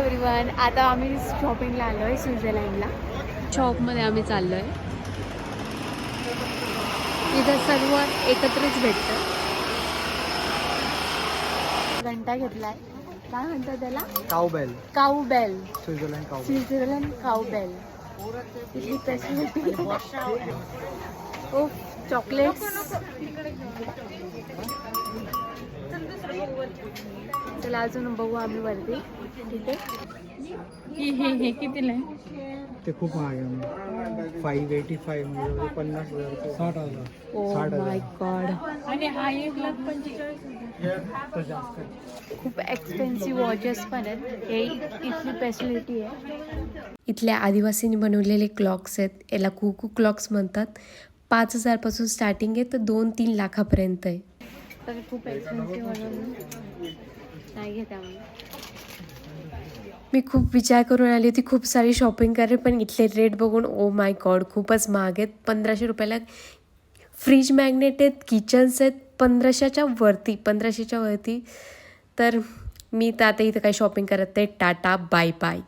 Everyone, आता आम्ही शॉपिंगला आलो आहे स्वित्झर्लंडला. शॉपमध्ये आम्ही चाललो आहे. इथं सर्व एकत्रच भेटतं. घंटा घेतलाय. काय म्हणतात त्याला? Cowbell. Cowbell. Switzerland Switzerland cowbell. इथली स्पेशलिटी. ओ चॉकलेट्स. चला अजून बघू आम्ही वरती. ठीक आहे. हे कितीला आहे? ते खूप महाग आहे. 585 म्हणजे 50,000. 60,000. Oh my God. आणि हा 1,45,000. तर जास्त आहे. खूप एक्सपेन्सिव्ह वॉचेस पण आहेत. हे इथली फॅसिलिटी आहे. इथल्या आदिवासींनी बनवलेले क्लॉक्स आहेत. याला कुकू क्लॉक्स म्हणतात. 5,000 पासून स्टार्टिंग आहे तर 2-3 लाखापर्यंत आहे. तर खूप एक्सपेन्सिव्ह म्हणून नाही घेत आम्ही. मी खूप विचार करून आली होती खूप सारी शॉपिंग करेल, पण इथले रेट बघून ओ माय गॉड खूपच महाग आहेत. 1,500 रुपयाला फ्रीज मॅग्नेट आहेत, किचन्स आहेत 1,500च्या वरती. तर मी तर आता इथं काही शॉपिंग करत नाही. Tata bye bye.